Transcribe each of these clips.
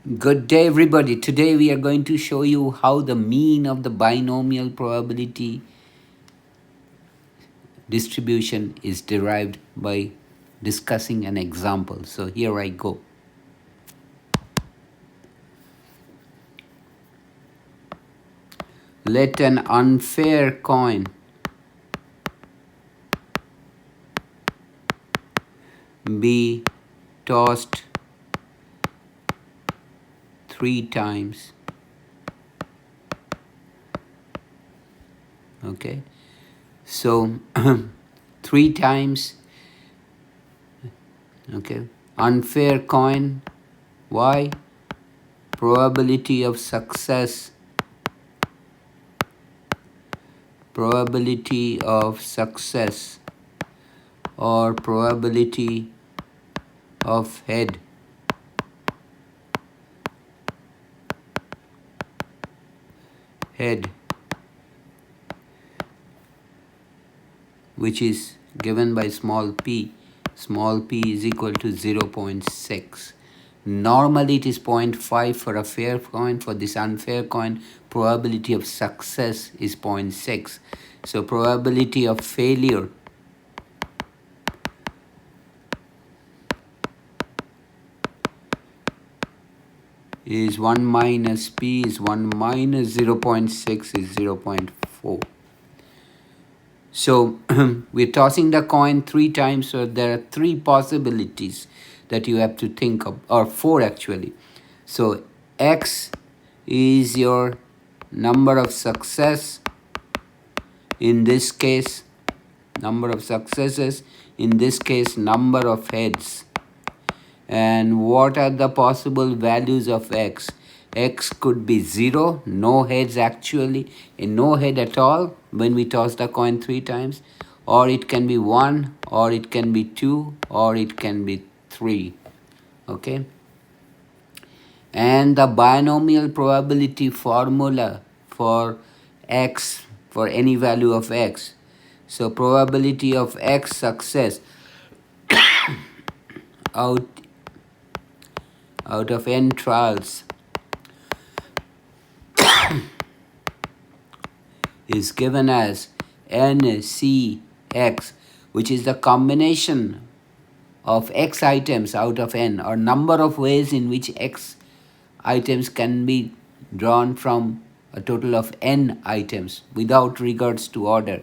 Good day, everybody. Today we are going to show you how the mean of the binomial probability distribution is derived by discussing an example. So here I go. Let an unfair coin be tossed 3 times. Okay, so 3 times. Okay, unfair coin. Why? Probability of success. Probability of success or probability of head. Head, which is given by small p. Small p is equal to 0.6. Normally it is 0.5 for a fair coin. For this unfair coin, probability of success is 0.6. So probability of failure is 1 minus p is 1 minus 0.6 is 0.4. So we're tossing the coin 3 times, so there are 3 possibilities that you have to think of, or 4 actually. So x is your number of success, in this case number of successes, in this case number of heads. And what are the possible values of x? X could be 0, no heads actually, no head at all when we toss the coin 3 times, or it can be 1, or it can be 2, or it can be 3. Okay? And the binomial probability formula for x, for any value of x. So probability of x success out of n trials is given as NCX, which is the combination of x items out of n, or number of ways in which x items can be drawn from a total of n items without regards to order.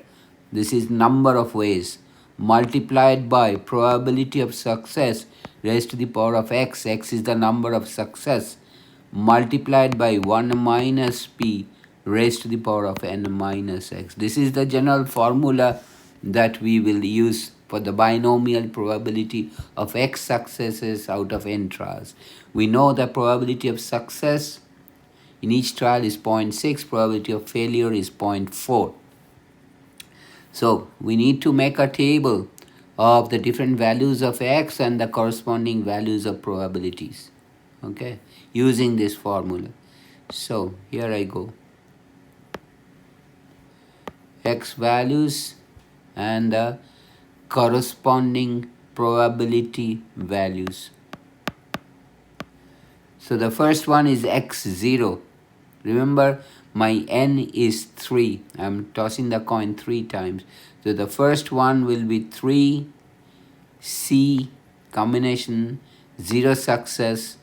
This is number of ways multiplied by probability of success raised to the power of x. X is the number of success multiplied by 1 minus p raised to the power of n minus x. This is the general formula that we will use for the binomial probability of x successes out of n trials. We know the probability of success in each trial is 0.6, probability of failure is 0.4. So we need to make a table of the different values of x and the corresponding values of probabilities, okay, using this formula. So here I go. X values and the corresponding probability values. So the first one is x0. Remember, my n is 3. I'm tossing the coin 3 times. So the first one will be 3 C combination 0 success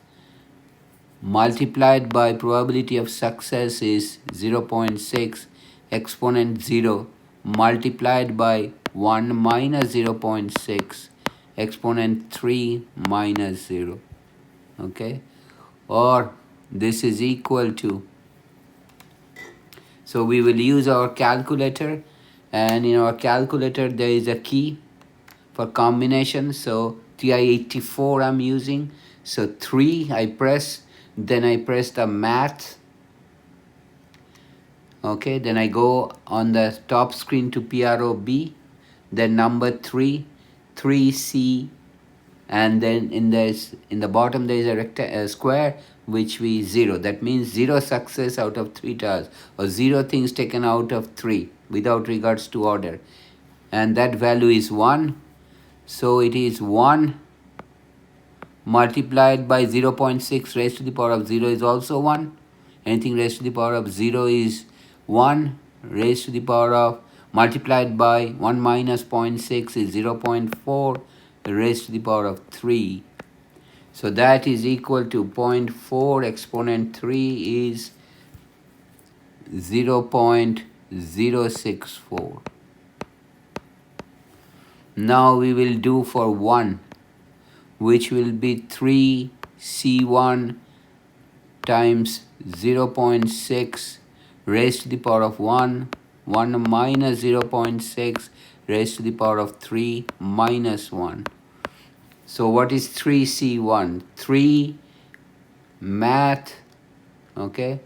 multiplied by probability of success is 0.6 exponent 0 multiplied by 1 minus 0.6 exponent 3 minus 0. Okay, or this is equal to, so we will use our calculator, and in our calculator there is a key for combination. So TI-84 I'm using. So 3 I press, then I press the math. Okay, then I go on the top screen to PROB, then number 3, 3C, and then in the bottom there is a square which we 0. That means 0 success out of 3 trials, or 0 things taken out of 3 without regards to order, and that value is 1. So it is 1 multiplied by 0.6 raised to the power of 0 is also 1. Anything raised to the power of 0 is 1. Raised to the power of multiplied by 1 minus zero point 0.6 is 0.4 raised to the power of 3. So that is equal to 0.4 exponent 3 is 0.064. Now we will do for 1, which will be 3C1 times 0.6 raised to the power of 1, 1 minus 0.6 raised to the power of 3 minus 1. So what is 3C1? 3 math, okay,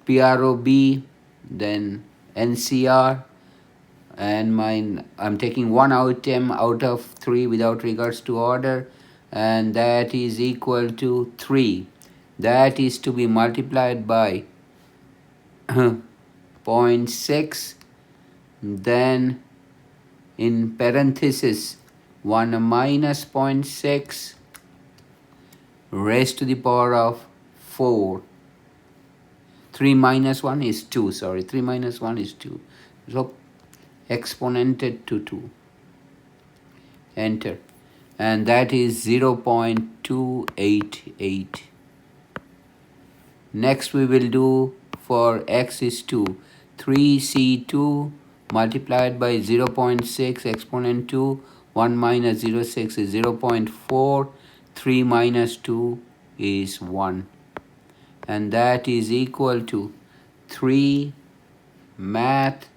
PROB, then NCR, and I'm taking one item out of 3 without regards to order, and that is equal to 3. That is to be multiplied by 0.6, then in parenthesis 1 minus 0.6 raised to the power of 4. 3 minus 1 is 2, 3 minus 1 is 2. So exponented to 2. Enter. And that is 0.288. Next we will do for x is 2. 3C2 multiplied by 0.6 exponent 2. 1 minus 0.6 is 0.4. 3 minus 2 is 1. And that is equal to 3 math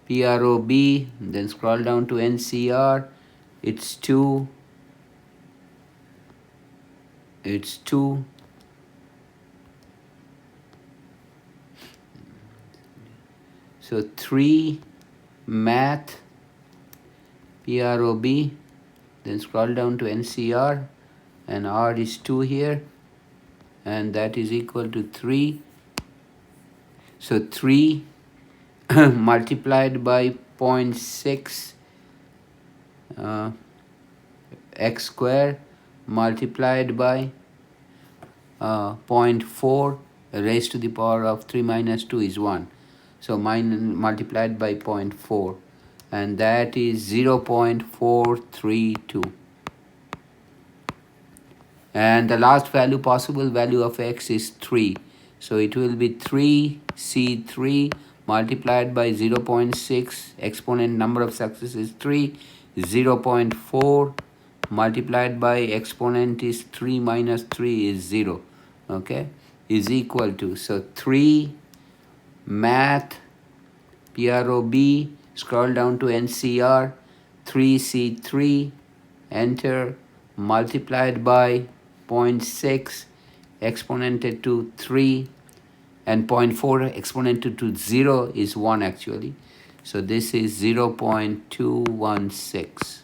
PROB, then scroll down to NCR, it's 2, so 3 math PROB, then scroll down to NCR, and R is 2 here, and that is equal to 3. So 3 multiplied by 0.6 x square multiplied by 0.4 raised to the power of 3 minus 2 is 1. So multiplied by 0.4, and that is 0.432. And the last value, possible value of x is 3. So it will be 3C3 multiplied by 0.6, exponent number of success is 3, 0.4 multiplied by exponent is 3 minus 3 is 0, okay, is equal to, so 3 math PROB, scroll down to NCR, 3C3, enter, multiplied by 0.6 exponented to 3, and 0.4 exponented to 0 is 1 actually. So this is 0.216.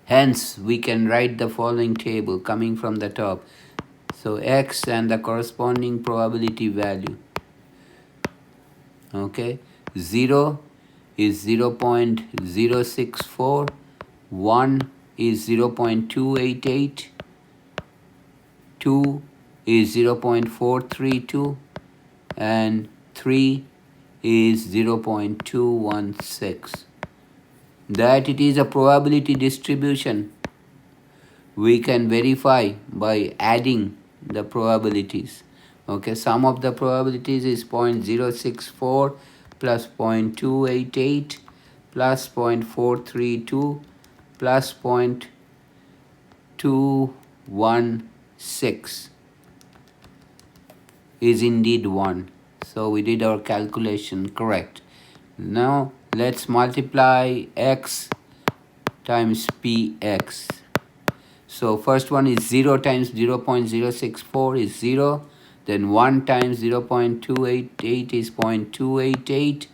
Hence, we can write the following table coming from the top. So x and the corresponding probability value. Okay, 0 is 0.064, 1 is 0.288, 2 is 0.432, and 3 is 0.216. That it is a probability distribution, we can verify by adding the probabilities. Okay, sum of the probabilities is 0.064 plus 0.288 plus 0.432 plus 0.216 is indeed 1. So we did our calculation correct. Now let's multiply x times px. So first one is 0 times 0.064 is 0. Then 1 times 0.288 is 0.288.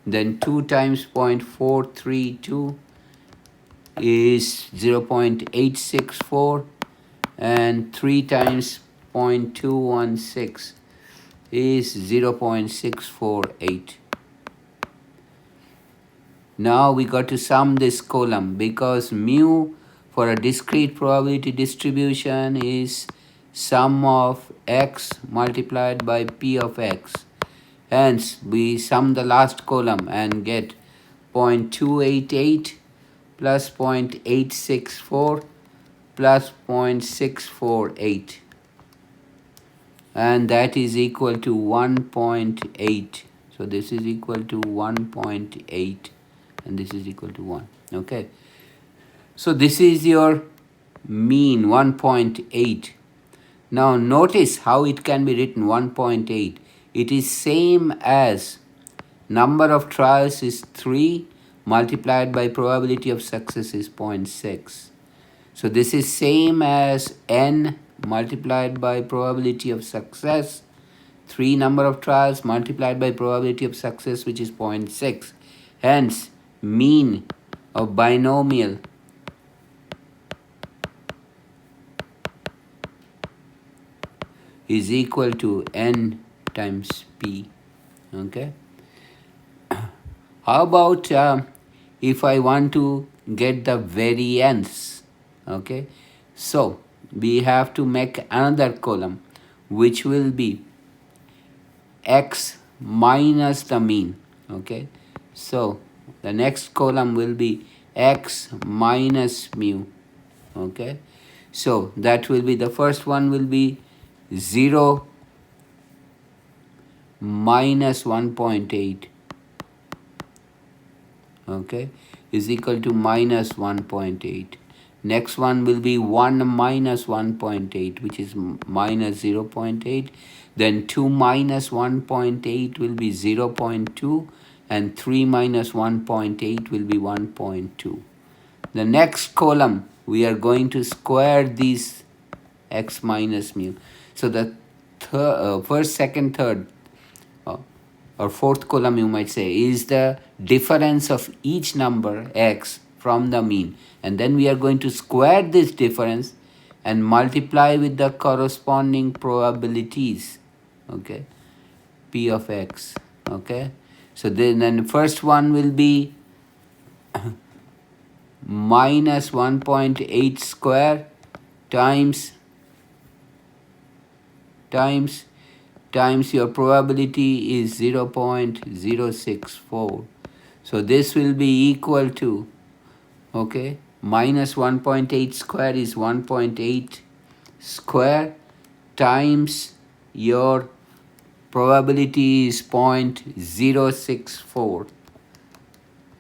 Then 2 times 0.432 is 0.864. And 3 times 0.216 is 0.648. Now we got to sum this column because mu for a discrete probability distribution is sum of x multiplied by p of x. Hence, we sum the last column and get 0.288 plus 0.864 plus 0.648, and that is equal to 1.8. So this is equal to 1.8 and this is equal to 1. Okay, so this is your mean 1.8. Now notice how it can be written 1.8. It is same as number of trials is 3 multiplied by probability of success is 0.6. So this is same as n multiplied by probability of success, 3 number of trials multiplied by probability of success, which is 0.6. Hence, mean of binomial is equal to n times p. Okay. How about if I want to get the variance? Okay, so we have to make another column which will be x minus the mean. Okay, so the next column will be x minus mu. Okay, so that will be, the first one will be 0 minus 1.8, okay, is equal to minus 1.8. Next one will be 1 minus 1.8, which is minus 0.8. Then 2 minus 1.8 will be 0.2, and 3 minus 1.8 will be 1.2. The next column, we are going to square these x minus mu. So the first, second, third, or fourth column, you might say, is the difference of each number x from the mean. And then we are going to square this difference and multiply with the corresponding probabilities. Okay, p of x. Okay, so then first one will be minus 1.8 square times your probability is 0.064. So this will be equal to, okay, minus 1.8 square is 1.8 square times your probability is 0.064,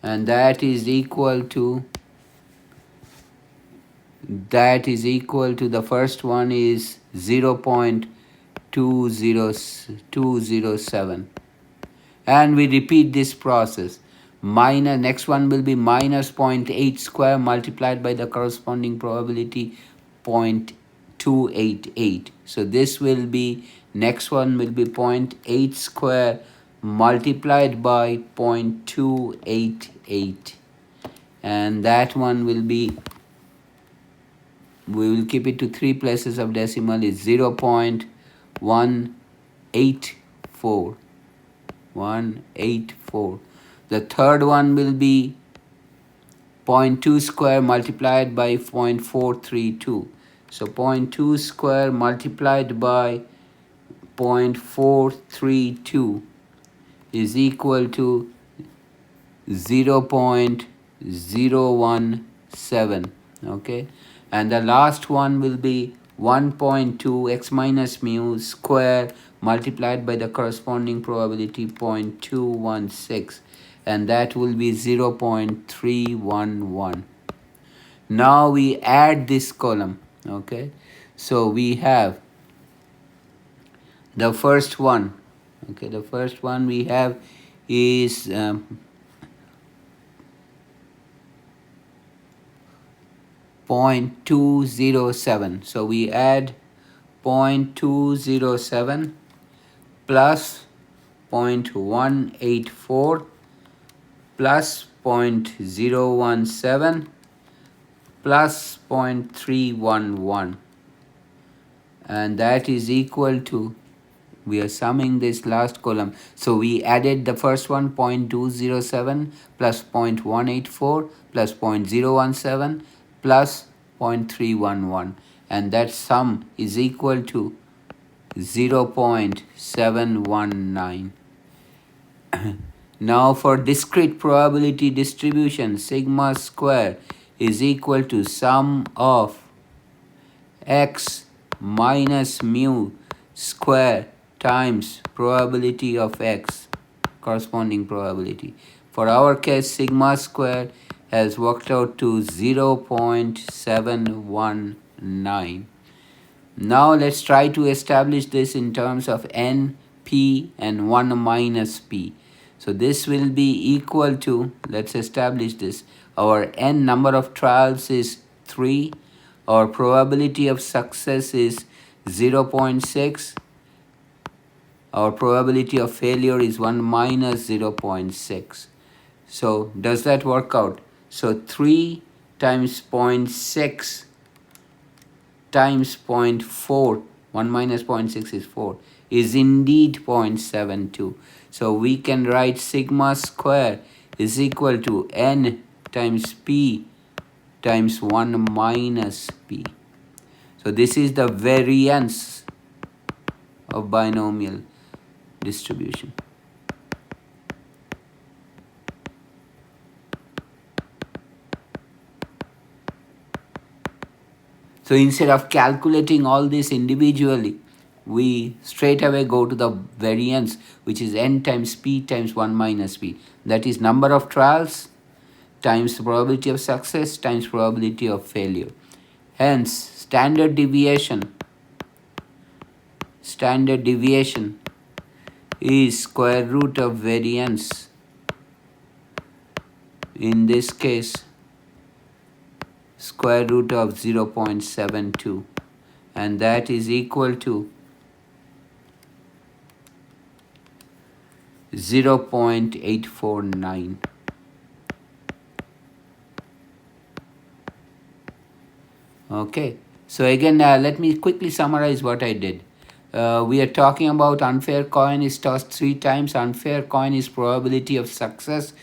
and that is equal to the first one is 0.207, and we repeat this process. Next one will be minus 0.8 square multiplied by the corresponding probability 0.288. So this will be, next one will be 0.8 square multiplied by 0.288, and that one will be, we will keep it to 3 places of decimal, is 0.184. The third one will be 0.2 square multiplied by 0.432. So 0.2 square multiplied by 0.432 is equal to 0.017. Okay, and the last one will be 1.2 x minus mu square multiplied by the corresponding probability 0.216, and that will be 0.311. Now we add this column. Okay, so we have the first one. Okay, the first one we have is 0.207. So we add 0.207 plus 0.184 plus 0.017 plus 0.311, and that is equal to, we are summing this last column. So we added the first one, 0.207 plus 0.184 plus 0.017 plus 0.311, and that sum is equal to 0.719. Now for discrete probability distribution, sigma square is equal to sum of x minus mu square times probability of x, corresponding probability. For our case, sigma square has worked out to 0.719. Now let's try to establish this in terms of n, p, and 1 minus p. So this will be equal to, let's establish this, our n number of trials is 3, our probability of success is 0.6, our probability of failure is 1 minus 0.6. So does that work out? So 3 times 0.6 times 0.4, 1 minus 0.6 is 4, is indeed 0.72. So we can write sigma square is equal to n times p times 1 minus p. So this is the variance of binomial distribution. So instead of calculating all this individually, we straight away go to the variance, which is n times p times 1 minus p. That is number of trials times probability of success times probability of failure. Hence, standard deviation is square root of variance, in this case square root of 0.72, and that is equal to 0.849. Okay, so again let me quickly summarize what I did. We are talking about unfair coin is tossed 3 times. Unfair coin is probability of success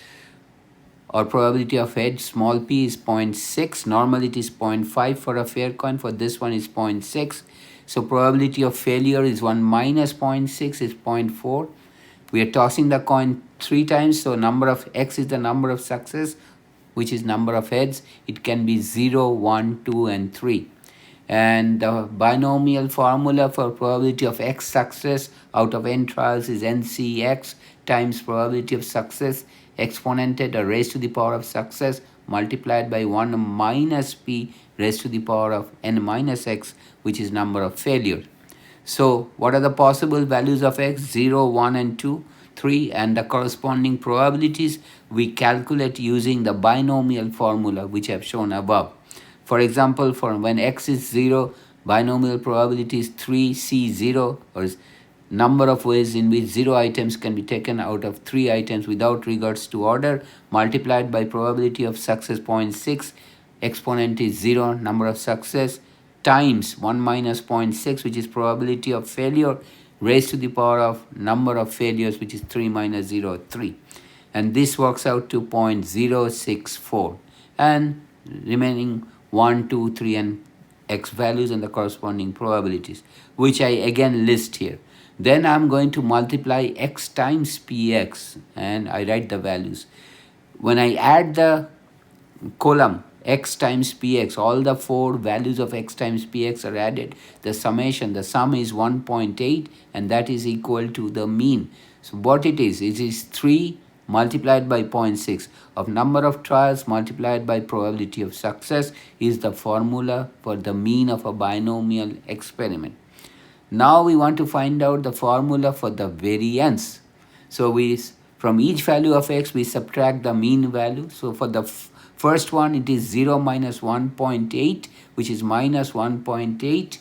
or probability of head. Small p is 0.6. Normally it is 0.5 for a fair coin. For this one is 0.6. So probability of failure is 1 minus 0.6 is 0.4. We are tossing the coin 3 times. So number of x is the number of success, which is number of heads. It can be 0, 1, 2, and 3. And the binomial formula for probability of x success out of n trials is ncx times probability of success exponented or raised to the power of success multiplied by 1 minus p raised to the power of n minus x, which is number of failure. So what are the possible values of x? 0, 1, and 2, 3, and the corresponding probabilities we calculate using the binomial formula which I have shown above. For example, for when x is 0, binomial probability is 3c0, or number of ways in which 0 items can be taken out of 3 items without regards to order, multiplied by probability of success 0.6, exponent is 0, number of success, times 1 minus 0.6, which is probability of failure, raised to the power of number of failures, which is 3 minus 0, 3. And this works out to 0.064. And remaining 1, 2, 3, and x values and the corresponding probabilities, which I again list here. Then I'm going to multiply x times px, and I write the values. When I add the column x times px, all the 4 values of x times px are added. The sum is 1.8, and that is equal to the mean. So what it is 3 multiplied by 0.6 of number of trials multiplied by probability of success is the formula for the mean of a binomial experiment. Now we want to find out the formula for the variance. So from each value of x we subtract the mean value. So for the first one it is 0 minus 1.8, which is minus 1.8.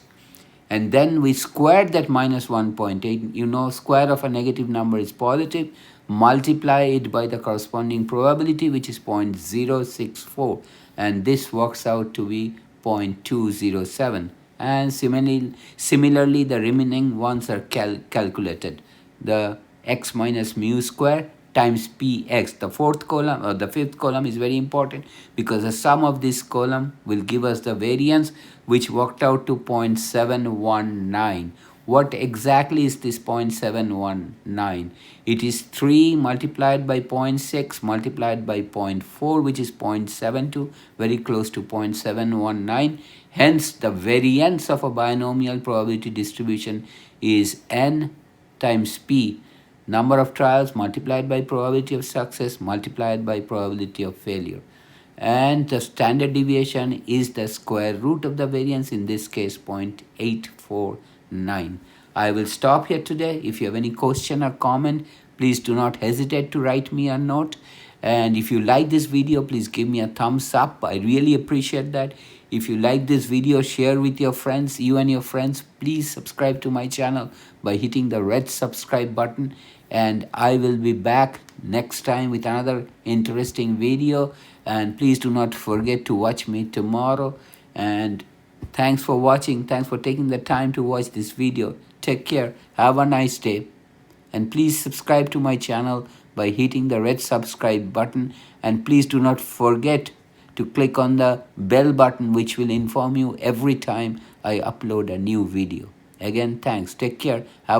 And then we squared that minus 1.8. You know, square of a negative number is positive. Multiply it by the corresponding probability, which is 0.064. And this works out to be 0.207. And similarly, the remaining ones are calculated. The x minus mu square times px. The fourth column or the fifth column is very important because the sum of this column will give us the variance, which worked out to 0.719. What exactly is this 0.719? It is 3 multiplied by 0.6 multiplied by 0.4, which is 0.72, very close to 0.719. Hence, the variance of a binomial probability distribution is n times p, number of trials multiplied by probability of success multiplied by probability of failure. And the standard deviation is the square root of the variance, in this case 0.849. I will stop here today. If you have any question or comment, please do not hesitate to write me a note. And if you like this video, please give me a thumbs up. I really appreciate that. If you like this video, share with your friends. You and your friends, please subscribe to my channel by hitting the red subscribe button. And I will be back next time with another interesting video. And please do not forget to watch me tomorrow. And thanks for watching. Thanks for taking the time to watch this video. Take care. Have a nice day. And please subscribe to my channel by hitting the red subscribe button. And please do not forget to click on the bell button, which will inform you every time I upload a new video. Again, thanks. Take care. Have a